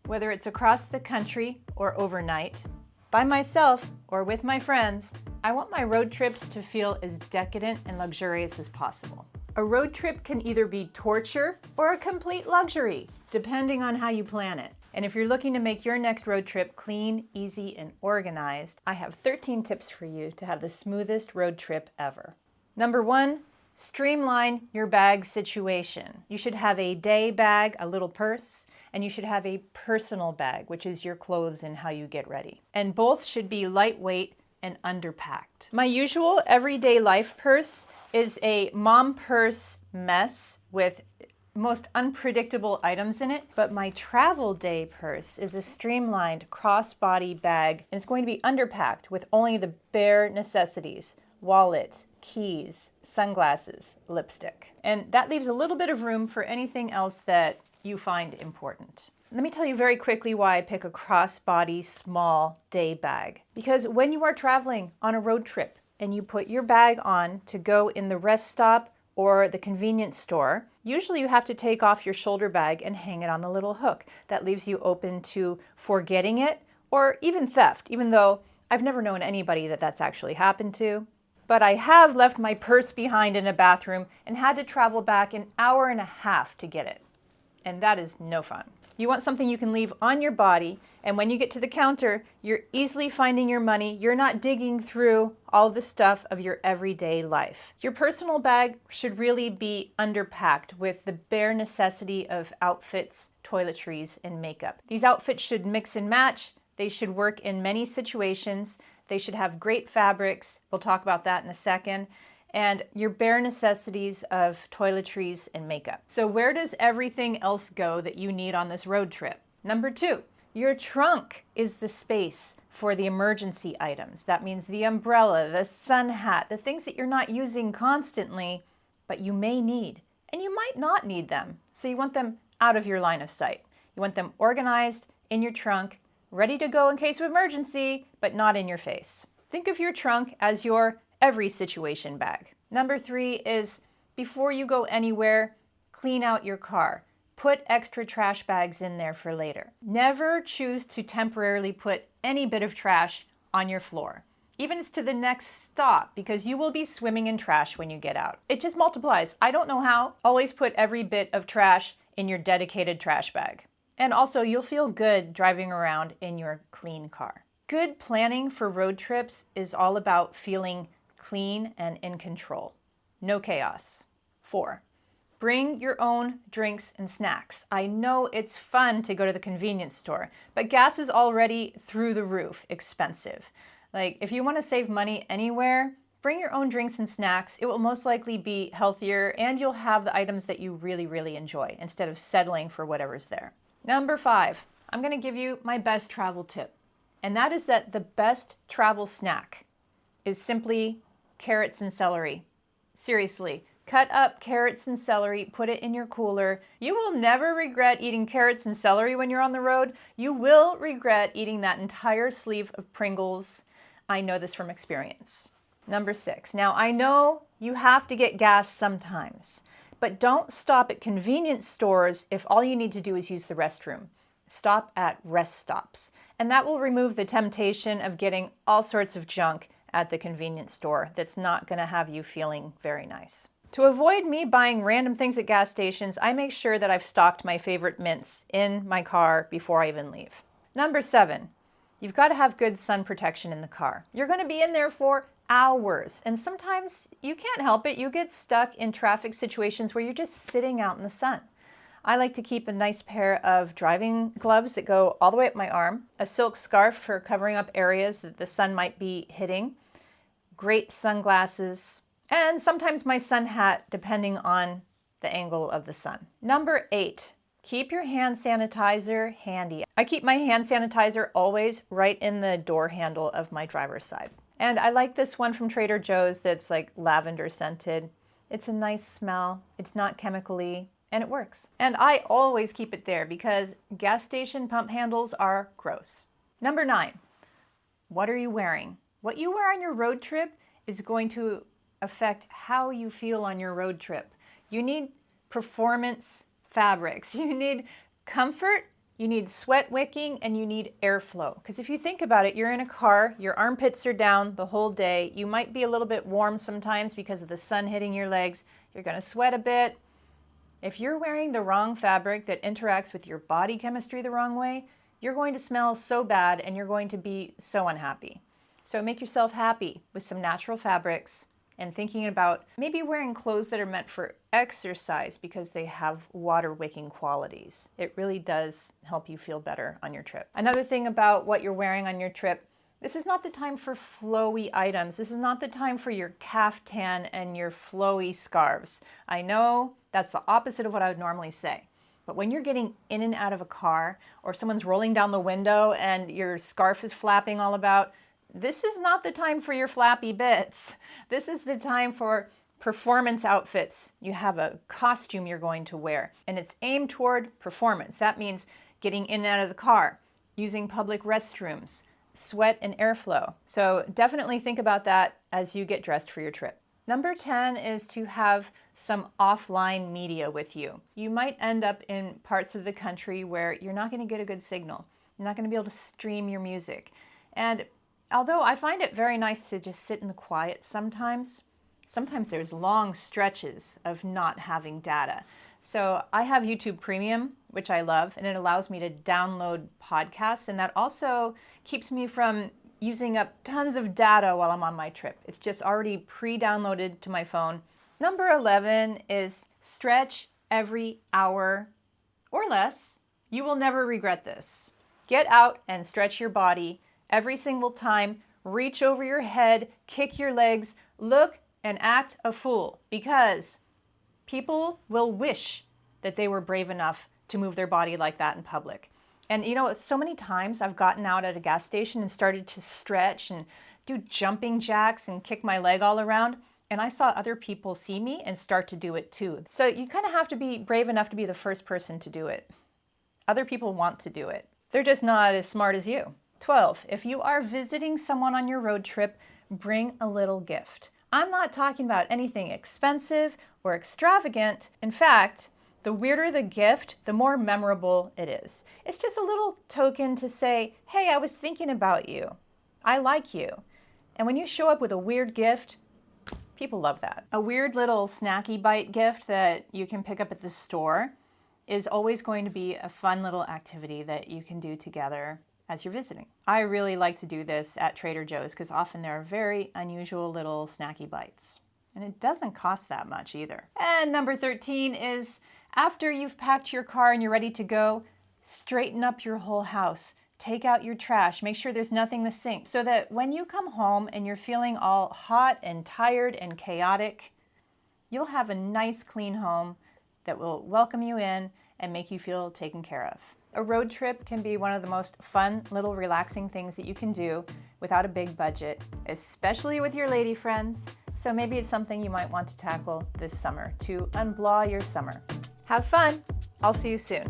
Whether it's across the country or overnight, by myself or with my friends, I want my road trips to feel as decadent and luxurious as possible. A road trip can either be torture or a complete luxury, depending on how you plan it. And if you're looking to make your next road trip clean, easy, and organized, I have 13 tips for you to have the smoothest road trip ever. Number 1, streamline your bag situation. You should have a day bag, a little purse, and you should have a personal bag, which is your clothes and how you get ready. And both should be lightweight and underpacked. My usual everyday life purse is a mom purse mess with most unpredictable items in it, but my travel day purse is a streamlined crossbody bag, and it's going to be underpacked with only the bare necessities: wallet, keys, sunglasses, lipstick. And that leaves a little bit of room for anything else that you find important. Let me tell you very quickly why I pick a crossbody small day bag. Because when you are traveling on a road trip and you put your bag on to go in the rest stop or the convenience store, usually you have to take off your shoulder bag and hang it on the little hook. That leaves you open to forgetting it or even theft, even though I've never known anybody that that's actually happened to. But I have left my purse behind in a bathroom and had to travel back an hour and a half to get it. And that is no fun. You want something you can leave on your body, and when you get to the counter, you're easily finding your money. You're not digging through all the stuff of your everyday life. Your personal bag should really be underpacked with the bare necessity of outfits, toiletries, and makeup. These outfits should mix and match. They should work in many situations. They should have great fabrics. We'll talk about that in a second. And your bare necessities of toiletries and makeup. So where does everything else go that you need on this road trip? Number 2, your trunk is the space for the emergency items. That means the umbrella, the sun hat, the things that you're not using constantly, but you may need. And you might not need them. So you want them out of your line of sight. You want them organized in your trunk, ready to go in case of emergency, but not in your face. Think of your trunk as your every situation bag. Number 3 is, before you go anywhere, clean out your car. Put extra trash bags in there for later. Never choose to temporarily put any bit of trash on your floor, even if it's to the next stop, because you will be swimming in trash when you get out. It just multiplies. I don't know how. Always put every bit of trash in your dedicated trash bag. And also, you'll feel good driving around in your clean car. Good planning for road trips is all about feeling clean and in control. No chaos. 4, bring your own drinks and snacks. I know it's fun to go to the convenience store, but gas is already through the roof expensive. Like, if you want to save money anywhere, bring your own drinks and snacks. It will most likely be healthier, and you'll have the items that you really, really enjoy instead of settling for whatever's there. Number 5, I'm going to give you my best travel tip. And that is that the best travel snack is simply carrots and celery. Seriously, cut up carrots and celery, put it in your cooler. You will never regret eating carrots and celery when you're on the road. You will regret eating that entire sleeve of Pringles. I know this from experience. Number 6, now I know you have to get gas sometimes, but don't stop at convenience stores if all you need to do is use the restroom. Stop at rest stops, and that will remove the temptation of getting all sorts of junk at the convenience store that's not going to have you feeling very nice. To avoid me buying random things at gas stations, I make sure that I've stocked my favorite mints in my car before I even leave. Number 7, you've got to have good sun protection in the car. You're going to be in there for hours, and sometimes you can't help it. You get stuck in traffic situations where you're just sitting out in the sun. I like to keep a nice pair of driving gloves that go all the way up my arm, a silk scarf for covering up areas that the sun might be hitting, great sunglasses, and sometimes my sun hat, depending on the angle of the sun. Number 8, keep your hand sanitizer handy. I keep my hand sanitizer always right in the door handle of my driver's side. And I like this one from Trader Joe's that's like lavender scented. It's a nice smell, it's not chemically, and it works. And I always keep it there because gas station pump handles are gross. Number 9, what are you wearing? What you wear on your road trip is going to affect how you feel on your road trip. You need performance fabrics. You need comfort You need sweat wicking and you need airflow. Because if you think about it, you're in a car, your armpits are down the whole day. You might be a little bit warm sometimes because of the sun hitting your legs. You're going to sweat a bit. If you're wearing the wrong fabric that interacts with your body chemistry the wrong way, you're going to smell so bad and you're going to be so unhappy. So make yourself happy with some natural fabrics and thinking about maybe wearing clothes that are meant for exercise because they have water wicking qualities. It really does help you feel better on your trip. Another thing about what you're wearing on your trip, this is not the time for flowy items. This is not the time for your caftan and your flowy scarves. I know that's the opposite of what I would normally say. But when you're getting in and out of a car or someone's rolling down the window and your scarf is flapping all about, this is not the time for your flappy bits. This is the time for performance outfits. You have a costume you're going to wear, and it's aimed toward performance. That means getting in and out of the car, using public restrooms, sweat and airflow. So definitely think about that as you get dressed for your trip. Number 10 is to have some offline media with you. You might end up in parts of the country where you're not going to get a good signal. You're not going to be able to stream your music. And although I find it very nice to just sit in the quiet sometimes there's long stretches of not having data. So I have YouTube Premium, which I love, and it allows me to download podcasts, and that also keeps me from using up tons of data while I'm on my trip. It's just already pre-downloaded to my phone. Number 11 is stretch every hour or less. You will never regret this. Get out and stretch your body every single time. Reach over your head, kick your legs, look and act a fool, because people will wish that they were brave enough to move their body like that in public. And you know, so many times I've gotten out at a gas station and started to stretch and do jumping jacks and kick my leg all around, and I saw other people see me and start to do it too. So you kind of have to be brave enough to be the first person to do it. Other people want to do it. They're just not as smart as you. 12, if you are visiting someone on your road trip, bring a little gift. I'm not talking about anything expensive or extravagant. In fact, the weirder the gift, the more memorable it is. It's just a little token to say, hey, I was thinking about you. I like you. And when you show up with a weird gift, people love that. A weird little snacky bite gift that you can pick up at the store is always going to be a fun little activity that you can do together as you're visiting. I really like to do this at Trader Joe's because often there are very unusual little snacky bites. And it doesn't cost that much either. And number 13 is, after you've packed your car and you're ready to go, straighten up your whole house. Take out your trash. Make sure there's nothing in the sink so that when you come home and you're feeling all hot and tired and chaotic, you'll have a nice clean home that will welcome you in and make you feel taken care of. A road trip can be one of the most fun, little relaxing things that you can do without a big budget, especially with your lady friends. So maybe it's something you might want to tackle this summer to UnBlah your summer. Have fun. I'll see you soon.